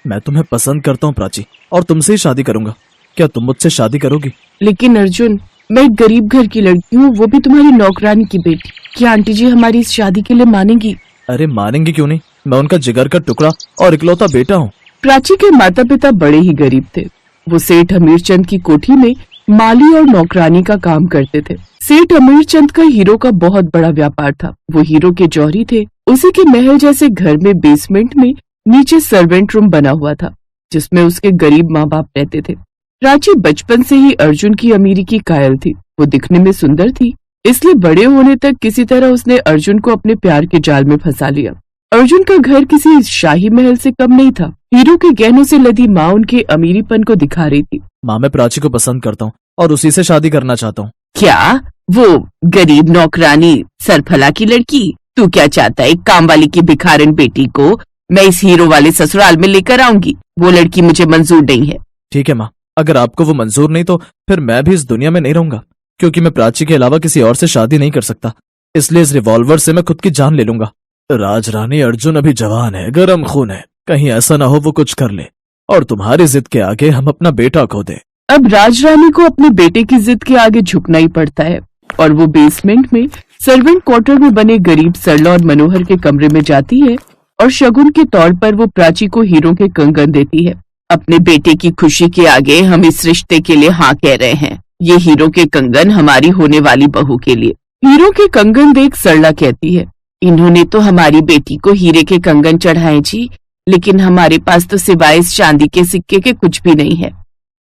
मैं तुम्हें पसंद करता हूँ प्राची, और तुमसे ही शादी करूंगा। क्या तुम मुझसे शादी करोगी? लेकिन अर्जुन, मैं एक गरीब घर की लड़की हूँ, वो भी तुम्हारी नौकरानी की बेटी। क्या आंटी जी हमारी इस शादी के लिए मानेंगी? अरे मानेंगी क्यों नहीं, मैं उनका जिगर का टुकड़ा और इकलौता बेटा हूँ। प्राची के माता पिता बड़े ही गरीब थे। वो सेठ अमीरचंद की कोठी में माली और नौकरानी का काम करते थे। सेठ अमीरचंद का हीरो का बहुत बड़ा व्यापार था। वो हीरो के जौहरी थे। उसी के महल जैसे घर में बेसमेंट में नीचे सर्वेंट रूम बना हुआ था, जिसमें उसके गरीब माँ बाप रहते थे। प्राची बचपन से ही अर्जुन की अमीरी की कायल थी। वो दिखने में सुंदर थी, इसलिए बड़े होने तक किसी तरह उसने अर्जुन को अपने प्यार के जाल में फंसा लिया। अर्जुन का घर किसी शाही महल से कम नहीं था। हीरो के गहनों से लदी माँ उनके अमीरीपन को दिखा रही थी। माँ, मैं प्राची को पसंद करता हूँ और उसी से शादी करना चाहता हूँ। क्या? वो गरीब नौकरानी सरफला की लड़की? तू क्या चाहता है? एक काम वाली की भिखारिन बेटी को मैं इस हीरो वाले ससुराल में लेकर आऊंगी? वो लड़की मुझे मंजूर नहीं है। ठीक है माँ, अगर आपको वो मंजूर नहीं तो फिर मैं भी इस दुनिया में नहीं रहूंगा, क्योंकि मैं प्राची के अलावा किसी और से शादी नहीं कर सकता। इसलिए इस रिवॉल्वर से मैं खुद की जान ले लूंगा। राजरानी, अर्जुन अभी जवान है, गरम खून है, कहीं ऐसा ना हो वो कुछ कर ले और तुम्हारी जिद के आगे हम अपना बेटा खो दे। अब राजरानी को अपने बेटे की जिद के आगे झुकना ही पड़ता है और वो बेसमेंट में सर्वेंट क्वार्टर में बने गरीब सरला और मनोहर के कमरे में जाती है और शगुन के तौर पर वो प्राची को हीरो के कंगन देती है। अपने बेटे की खुशी के आगे हम इस रिश्ते के लिए हाँ कह रहे हैं। ये हीरो के कंगन हमारी होने वाली बहू के लिए। हीरो के कंगन देख सरला कहती है, इन्होंने तो हमारी बेटी को हीरे के कंगन चढ़ाए जी, लेकिन हमारे पास तो सिवाय इस चांदी के सिक्के के कुछ भी नहीं है।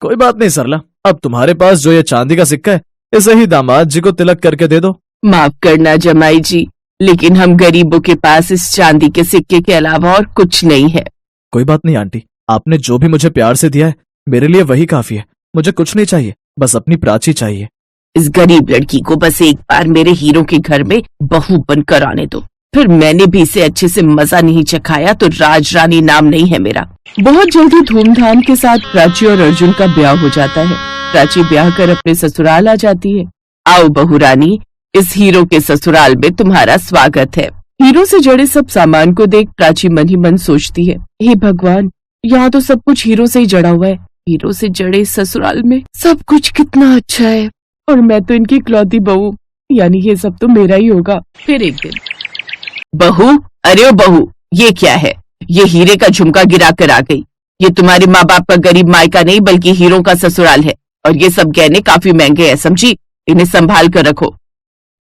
कोई बात नहीं सरला, अब तुम्हारे पास जो ये चांदी का सिक्का है, इसे ही दामाद जी को तिलक करके दे दो। माफ करना जमाई जी, लेकिन हम गरीबों के पास इस चांदी के सिक्के के अलावा और कुछ नहीं है। कोई बात नहीं आंटी, आपने जो भी मुझे प्यार से दिया है मेरे लिए वही काफी है। मुझे कुछ नहीं चाहिए, बस अपनी प्राची चाहिए। इस गरीब लड़की को बस एक बार मेरे हीरो के घर में बहू बनकर आने दो, फिर मैंने भी इसे अच्छे से मजा नहीं चखाया तो राजरानी नाम नहीं है मेरा। बहुत जल्दी धूमधाम के साथ प्राची और अर्जुन का ब्याह हो जाता है। प्राची ब्याह कर अपने ससुराल आ जाती है। आओ बहू रानी, इस हीरो के ससुराल में तुम्हारा स्वागत है। हीरो से जड़े सब सामान को देख प्राची मन ही मन सोचती है, हे भगवान, यहाँ तो सब कुछ हीरो से ही जड़ा हुआ है। हीरो से जड़े ससुराल में सब कुछ कितना अच्छा है और मैं तो इनकी इकलौती बहू, यानी ये सब तो मेरा ही होगा। फिर एक दिन, बहू, अरे ओ बहू, ये क्या है? ये हीरे का झुमका गिरा कर आ गई। ये तुम्हारे माँ बाप का गरीब मायका नहीं बल्कि हीरो का ससुराल है और ये सब गहने काफी महंगे हैं, समझी? इन्हें संभाल कर रखो।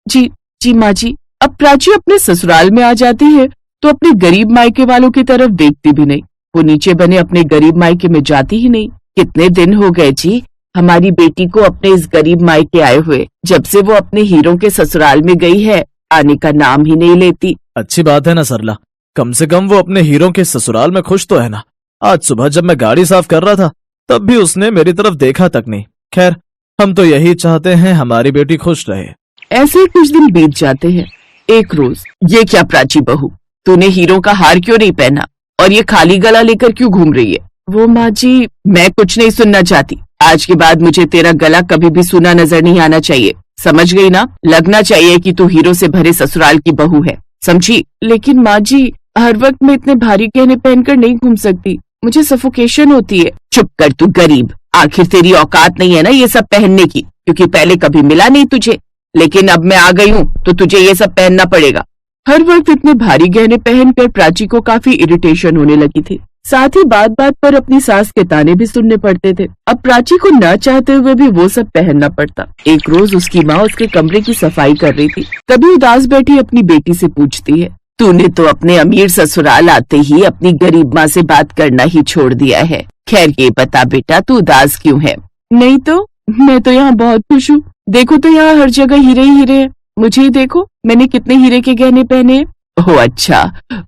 जी जी माँ जी। अब प्राची अपने ससुराल में आ जाती है तो अपने गरीब मायके वालों की तरफ देखती भी नहीं। वो नीचे बने अपने गरीब मायके में जाती ही नहीं। कितने दिन हो गए जी हमारी बेटी को अपने इस गरीब मायके आए हुए, जब से वो अपने हीरो के ससुराल में गई है आने का नाम ही नहीं लेती। अच्छी बात है ना सरला, कम से कम वो अपने हीरो के ससुराल में खुश तो है ना। आज सुबह जब मैं गाड़ी साफ कर रहा था तब भी उसने मेरी तरफ देखा तक नहीं। खैर, हम तो यही चाहते हैं हमारी बेटी खुश रहे। ऐसे कुछ दिन बीत जाते हैं। एक रोज, ये क्या प्राची बहू, तूने हीरो का हार क्यों नहीं पहना और ये खाली गला लेकर क्यों घूम रही है? वो माँ जी, मैं कुछ नहीं सुनना चाहती। आज के बाद मुझे तेरा गला कभी भी सुना नजर नहीं आना चाहिए, समझ गई ना? लगना चाहिए कि तू हीरो से भरे ससुराल की बहू है, समझी? लेकिन माँ जी, हर वक्त मैं इतने भारी गहने पहनकर नहीं घूम सकती, मुझे सफोकेशन होती है। चुप कर तू गरीब, आखिर तेरी औकात नहीं है ना ये सब पहनने की, क्योंकि पहले कभी मिला नहीं तुझे, लेकिन अब मैं आ गई हूँ तो तुझे ये सब पहनना पड़ेगा। हर वक्त इतने भारी गहने पहनकर प्राची को काफी इरिटेशन होने लगी थी। साथ ही बात बात पर अपनी सास के ताने भी सुनने पड़ते थे। अब प्राची को न चाहते हुए भी वो सब पहनना पड़ता। एक रोज उसकी माँ उसके कमरे की सफाई कर रही थी, तभी उदास बैठी अपनी बेटी से पूछती है, तूने तो अपने अमीर ससुराल आते ही अपनी गरीब माँ से बात करना ही छोड़ दिया है। खैर ये बता बेटा, तू उदास क्यों है? नहीं तो, मैं तो यहाँ बहुत खुश हूँ। देखो तो यहाँ हर जगह हीरे ही हीरे हैं। मुझे ही देखो, मैंने कितने हीरे के गहने पहने हैं। ओह अच्छा,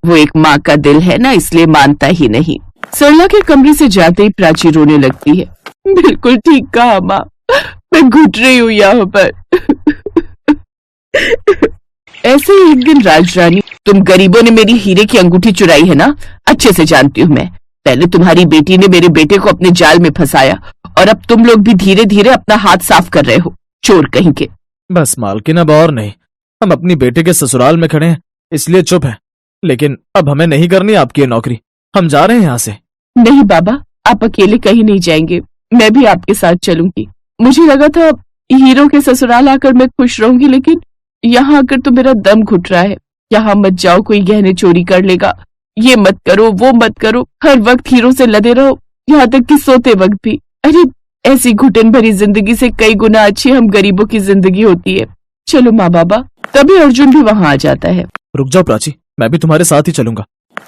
वो एक माँ का दिल है ना, इसलिए मानता ही नहीं। सरला के कमरे से जाते ही प्राची रोने लगती है। बिल्कुल ठीक कहा माँ, मैं घुट रही हूँ यहाँ पर। ऐसे ही एक दिन राजरानी, तुम गरीबों ने मेरी हीरे की अंगूठी चुराई है ना? अच्छे से जानती हूँ मैं। पहले तुम्हारी बेटी ने मेरे बेटे को अपने जाल में फंसाया और अब तुम लोग भी धीरे धीरे अपना हाथ साफ कर रहे हो, चोर कहीं के। बस मालकिन, अब और नहीं, हम अपनी बेटे के ससुराल में खड़े हैं इसलिए चुप है, लेकिन अब हमें नहीं करनी आपकी ये नौकरी। हम जा रहे हैं यहाँ से। नहीं बाबा, आप अकेले कहीं नहीं जाएंगे, मैं भी आपके साथ चलूंगी। मुझे लगा था हीरो के ससुराल आकर मैं खुश रहूंगी, लेकिन यहाँ आकर तो मेरा दम घुट रहा है। यहाँ मत जाओ, कोई गहने चोरी कर लेगा, ये मत करो वो मत करो, हर वक्त हीरो से लदे रहो, यहाँ तक कि सोते वक्त भी। अरे ऐसी घुटन भरी जिंदगी से कई गुना अच्छी हम गरीबों की जिंदगी होती है। चलो माँ बाबा। तभी अर्जुन भी वहाँ आ जाता है। रुक जाओ प्राची, मैं भी तुम्हारे साथ ही चलूंगा।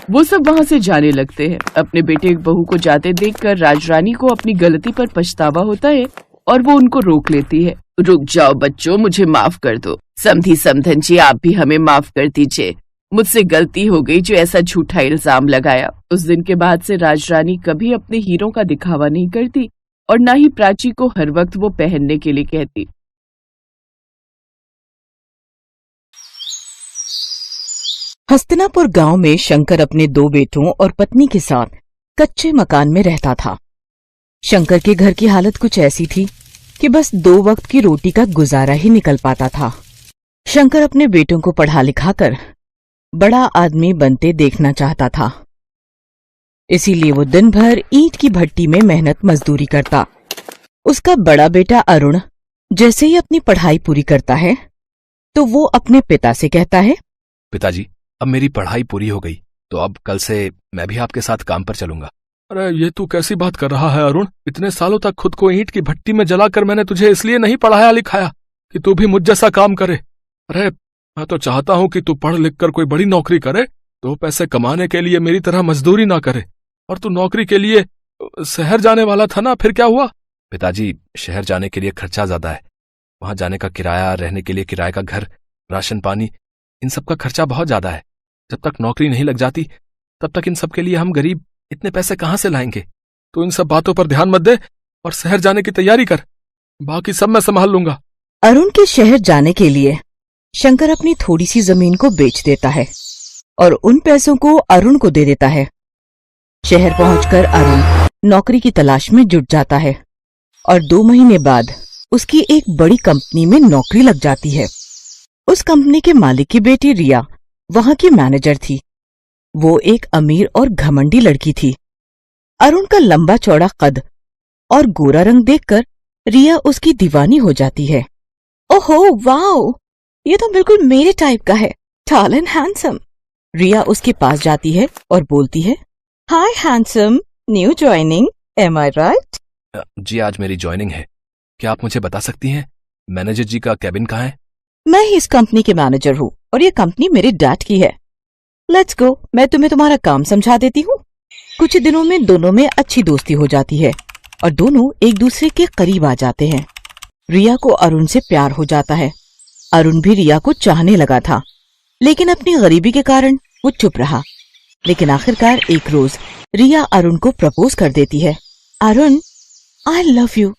वो सब वहाँ से जाने लगते हैं। अपने बेटे बहू को जाते देखकर राजरानी को अपनी गलती पर पछतावा होता है और वो उनको रोक लेती है। रुक जाओ बच्चों, मुझे माफ कर दो। समधी समधन जी, आप भी हमें माफ कर दीजिए। मुझसे गलती हो गई जो ऐसा झूठा इल्जाम लगाया। उस दिन के बाद से राजरानी कभी अपने हीरो का दिखावा नहीं करती और न ही प्राची को हर वक्त वो पहनने के लिए कहती। हस्तिनापुर गांव में शंकर अपने 2 बेटों और पत्नी के साथ कच्चे मकान में रहता था। शंकर के घर की हालत कुछ ऐसी थी कि बस 2 वक्त की रोटी का गुजारा ही निकल पाता था। शंकर अपने बेटों को पढ़ा लिखाकर बड़ा आदमी बनते देखना चाहता था, इसीलिए वो दिन भर ईंट की भट्टी में मेहनत मजदूरी करता। उसका बड़ा बेटा अरुण जैसे ही अपनी पढ़ाई पूरी करता है तो वो अपने पिता से कहता है, पिताजी, अब मेरी पढ़ाई पूरी हो गई तो अब कल से मैं भी आपके साथ काम पर चलूंगा। अरे ये तू कैसी बात कर रहा है अरुण? इतने सालों तक खुद को ईंट की भट्टी में जलाकर मैंने तुझे इसलिए नहीं पढ़ाया लिखाया कि तू भी मुझ जैसा काम करे। अरे मैं तो चाहता हूँ कि तू पढ़ लिख कर कोई बड़ी नौकरी करे, तो पैसे कमाने के लिए मेरी तरह मजदूरी ना करे। और तू नौकरी के लिए शहर जाने वाला था ना, फिर क्या हुआ? पिताजी, शहर जाने के लिए खर्चा ज्यादा है। वहां जाने का किराया, रहने के लिए किराए का घर, राशन पानी, इन सब का खर्चा बहुत ज्यादा है। जब तक नौकरी नहीं लग जाती तब तक इन सब के लिए हम गरीब इतने पैसे कहाँ से लाएंगे? तो इन सब बातों पर ध्यान मत दे और शहर जाने की तैयारी कर, बाकी सब मैं संभाल लूंगा। अरुण के शहर जाने के लिए शंकर अपनी थोड़ी सी जमीन को बेच देता है और उन पैसों को अरुण को दे देता है। शहर पहुंचकर अरुण नौकरी की तलाश में जुट जाता है और 2 महीने बाद उसकी एक बड़ी कंपनी में नौकरी लग जाती है। उस कंपनी के मालिक की बेटी रिया वहां की मैनेजर थी। वो एक अमीर और घमंडी लड़की थी। अरुण का लंबा चौड़ा कद और गोरा रंग देखकर रिया उसकी दीवानी हो जाती है। ओहो वाओ, ये तो बिल्कुल मेरे टाइप का है, टॉल एंड हैंडसम। रिया उसके पास जाती है और बोलती है, हाय हैंडसम, न्यू ज्वाइनिंग, एम आई राइट? जी, आज मेरी ज्वाइनिंग है। क्या आप मुझे बता सकती हैं मैनेजर जी का कैबिन कहाँ है? मैं ही इस कंपनी के मैनेजर हूँ और ये कंपनी मेरे डैड की है। लेट्स गो, मैं तुम्हें तुम्हारा काम समझा देती हूँ। कुछ दिनों में दोनों में अच्छी दोस्ती हो जाती है और दोनों एक दूसरे के करीब आ जाते हैं। रिया को अरुण से प्यार हो जाता है। अरुण भी रिया को चाहने लगा था, लेकिन अपनी गरीबी के कारण वो चुप रहा। लेकिन आखिरकार एक रोज रिया अरुण को प्रपोज कर देती है। अरुण, आई लव यू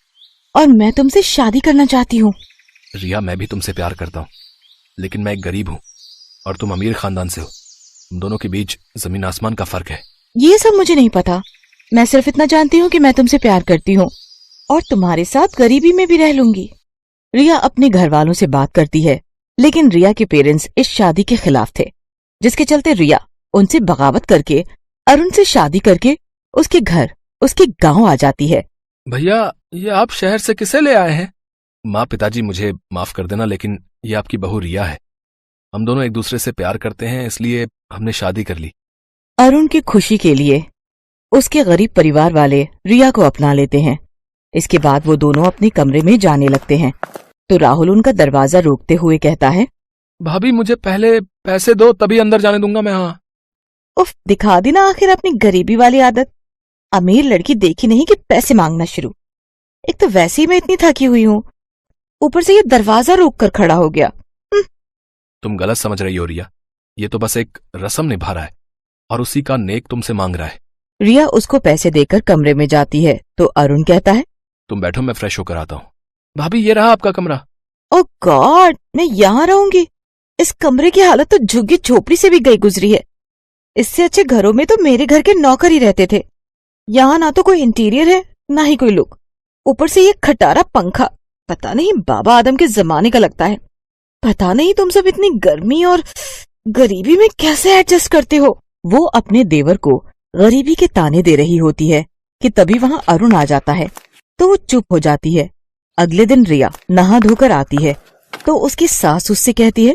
और मैं तुमसे शादी करना चाहती हूँ। रिया, मैं भी तुमसे प्यार करता हूँ, लेकिन मैं एक गरीब हूँ और तुम अमीर खानदान से हो। तुम दोनों के बीच जमीन आसमान का फर्क है। ये सब मुझे नहीं पता, मैं सिर्फ इतना जानती हूँ कि मैं तुमसे प्यार करती हूँ और तुम्हारे साथ गरीबी में भी रह लूंगी। रिया अपने घर वालों से बात करती है, लेकिन रिया के पेरेंट्स इस शादी के खिलाफ थे, जिसके चलते रिया उनसे बगावत करके अरुण से शादी करके उसके घर, उसके गांव आ जाती है। भैया, ये आप शहर से किसे ले आए हैं? माँ, पिताजी, मुझे माफ कर देना, लेकिन ये आपकी बहू रिया है। हम दोनों एक दूसरे से प्यार करते हैं, इसलिए हमने शादी कर ली। अरुण की खुशी के लिए उसके गरीब परिवार वाले रिया को अपना लेते हैं। इसके बाद वो दोनों अपने कमरे में जाने लगते हैं तो राहुल उनका दरवाजा रोकते हुए कहता है, भाभी, मुझे पहले पैसे दो, तभी अंदर जाने दूंगा मैं। हाँ, उफ, दिखा दी ना आखिर अपनी गरीबी वाली आदत। अमीर लड़की देखी नहीं कि पैसे मांगना शुरू। एक तो वैसे ही मैं इतनी थकी हुई हूँ, ऊपर से ये दरवाजा रोक कर खड़ा हो गया। तुम गलत समझ रही हो रिया, ये तो बस एक रस्म निभा रहा है और उसी का नेक तुमसे मांग रहा है। रिया उसको पैसे देकर कमरे में जाती है तो अरुण कहता है, तुम बैठो, मैं फ्रेश होकर आता हूँ। भाभी, ये रहा आपका कमरा। ओ गॉड, मैं यहाँ रहूंगी? इस कमरे की हालत तो झुग्गी झोपड़ी से भी गई गुजरी है। इससे अच्छे घरों में तो मेरे घर के नौकर ही रहते थे। यहाँ ना तो कोई इंटीरियर है, ना ही कोई लुक। ऊपर से ये खटारा पंखा पता नहीं बाबा आदम के जमाने का लगता है। पता नहीं तुम सब इतनी गर्मी और गरीबी में कैसे एडजस्ट करते हो। वो अपने देवर को गरीबी के ताने दे रही होती है कि तभी वहाँ अरुण आ जाता है तो वो चुप हो जाती है। अगले दिन रिया नहा धोकर आती है तो उसकी सास उससे कहती है,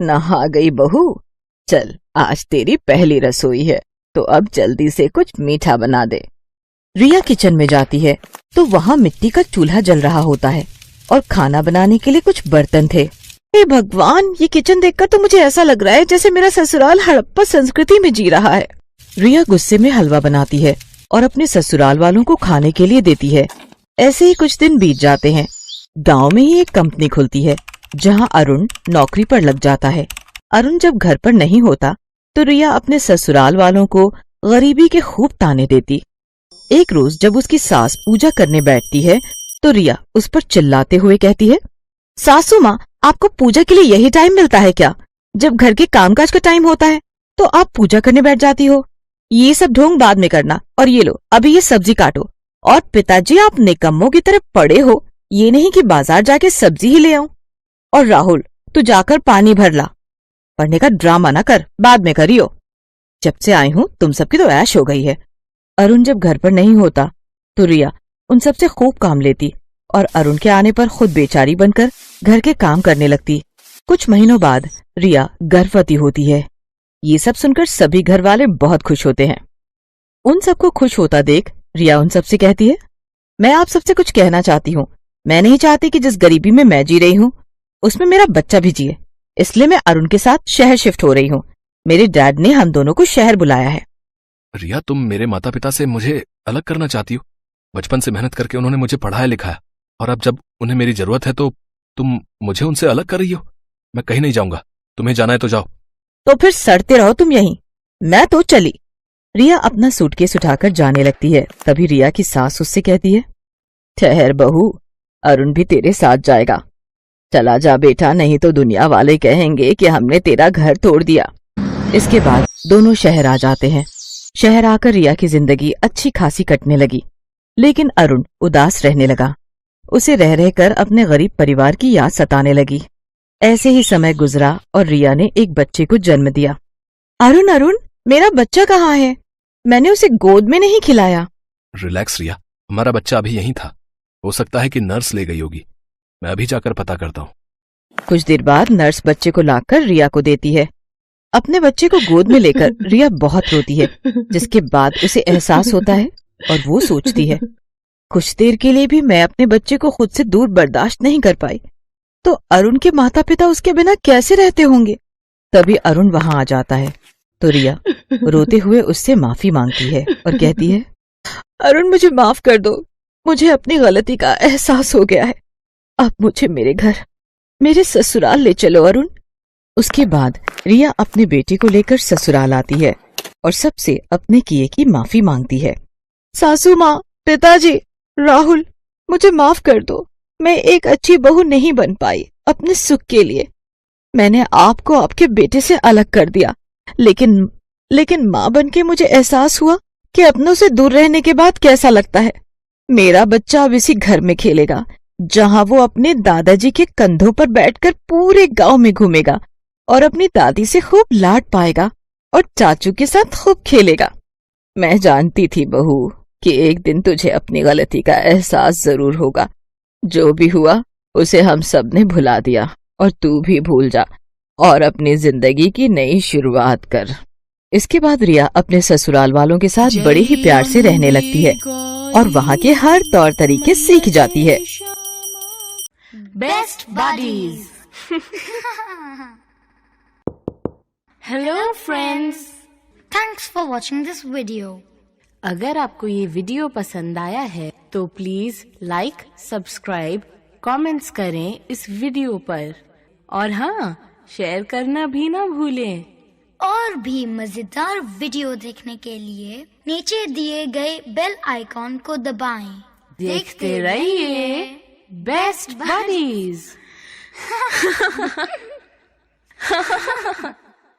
नहा गई बहू, चल आज तेरी पहली रसोई है तो अब जल्दी से कुछ मीठा बना दे। रिया किचन में जाती है तो वहाँ मिट्टी का चूल्हा जल रहा होता है और खाना बनाने के लिए कुछ बर्तन थे। हे भगवान, ये किचन देखकर तो मुझे ऐसा लग रहा है जैसे मेरा ससुराल हड़प्पा संस्कृति में जी रहा है। रिया गुस्से में हलवा बनाती है और अपने ससुराल वालों को खाने के लिए देती है। ऐसे ही कुछ दिन बीत जाते हैं। गांव में ही एक कंपनी खुलती है जहां अरुण नौकरी पर लग जाता है। अरुण जब घर पर नहीं होता तो रिया अपने ससुराल वालों को गरीबी के खूब ताने देती। एक रोज जब उसकी सास पूजा करने बैठती है तो रिया उस पर चिल्लाते हुए कहती है, सासू माँ, आपको पूजा के लिए यही टाइम मिलता है क्या? जब घर के कामकाज का टाइम होता है तो आप पूजा करने बैठ जाती हो। ये सब ढोंग बाद में करना, और ये लो अभी ये सब्जी काटो। और पिताजी, आप निकम्मों की तरह पड़े हो, ये नहीं कि बाजार जाके सब्जी ही ले आऊं। और राहुल, तू जाकर पानी भर ला। पढ़ने का ड्रामा ना कर, बाद में करियो। जब से आई हूँ तुम सबकी तो ऐश हो गई है। अरुण जब घर पर नहीं होता तो रिया उन सबसे खूब काम लेती और अरुण के आने पर खुद बेचारी बनकर घर के काम करने लगती। कुछ महीनों बाद रिया गर्भवती होती है। ये सब सुनकर सभी घर वाले बहुत खुश होते हैं। उन सबको खुश होता देख रिया उन सबसे कहती है, मैं आप सबसे कुछ कहना चाहती हूँ। मैं नहीं चाहती कि जिस गरीबी में मैं जी रही हूँ उसमें मेरा बच्चा भी जिए, इसलिए मैं अरुण के साथ शहर शिफ्ट हो रही हूँ। मेरे डैड ने हम दोनों को शहर बुलाया है। रिया, तुम मेरे माता पिता से मुझे अलग करना चाहती हो? बचपन से मेहनत करके उन्होंने मुझे पढ़ाया लिखाया, और अब जब उन्हें मेरी जरूरत है तो तुम मुझे उनसे अलग कर रही हो। मैं कहीं नहीं जाऊंगा, तुम्हें जाना है तो जाओ। तो फिर सड़ते रहो तुम यहीं, मैं तो चली। रिया अपना सूटकेस उठाकर जाने लगती है। तभी रिया की सास उससे कहती है, ठहर बहू, अरुण भी तेरे साथ जाएगा। चला जा बेटा, नहीं तो दुनिया वाले कहेंगे कि हमने तेरा घर तोड़ दिया। इसके बाद दोनों शहर आ जाते हैं। शहर आकर रिया की जिंदगी अच्छी खासी कटने लगी, लेकिन अरुण उदास रहने लगा। उसे रह रहकर अपने गरीब परिवार की याद सताने लगी। ऐसे ही समय गुजरा और रिया ने एक बच्चे को जन्म दिया। अरुण, अरुण, मेरा बच्चा कहाँ है? मैंने उसे गोद में नहीं खिलाया। रिलैक्स रिया, हमारा बच्चा अभी यहीं था। हो सकता है कि नर्स ले गई होगी। मैं अभी जाकर पता करता हूँ। कुछ देर बाद नर्स बच्चे को लाकर रिया को देती है। अपने बच्चे को गोद में लेकर रिया बहुत रोती है, जिसके बाद उसे एहसास होता है और वो सोचती है, कुछ देर के लिए भी मैं अपने बच्चे को खुद से दूर बर्दाश्त नहीं कर पाई तो अरुण के माता पिता उसके बिना कैसे रहते होंगे। तभी अरुण वहां आ जाता है तो रिया रोते हुए उससे माफी मांगती है और कहती है, अरुण, मुझे माफ कर दो, मुझे अपनी गलती का एहसास हो गया है। अब मुझे मेरे घर, मेरे ससुराल ले चलो अरुण। उसके बाद रिया अपने बेटे को लेकर ससुराल आती है और सबसे अपने किए की माफी मांगती है। सासू माँ, पिताजी, राहुल, मुझे माफ कर दो। मैं एक अच्छी बहू नहीं बन पाई अपने सुख के लिए। मैंने आपको आपके बेटे से अलग कर दिया, लेकिन माँ बनके मुझे एहसास हुआ कि अपनों से दूर रहने के बाद कैसा लगता है। मेरा बच्चा अब इसी घर में खेलेगा जहां वो अपने दादाजी के कंधों पर बैठकर पूरे गांव में घूमेगा और अपनी दादी से खूब लाड पाएगा और चाचू के साथ खूब खेलेगा। मैं जानती थी बहू कि एक दिन तुझे अपनी गलती का एहसास जरूर होगा। जो भी हुआ उसे हम सब ने भुला दिया और तू भी भूल जा और अपनी जिंदगी की नई शुरुआत कर। इसके बाद रिया अपने ससुराल वालों के साथ बड़े ही प्यार से रहने लगती है और वहाँ के हर तौर तरीके सीख जाती है। Best buddies. Hello friends. Thanks for watching this video. अगर आपको ये वीडियो पसंद आया है तो प्लीज लाइक, सब्सक्राइब, कमेंट्स करें इस वीडियो पर और हाँ, शेयर करना भी ना भूलें। और भी मजेदार वीडियो देखने के लिए नीचे दिए गए बेल आइकॉन को दबाएं। देखते रहिए बेस्ट बडीज।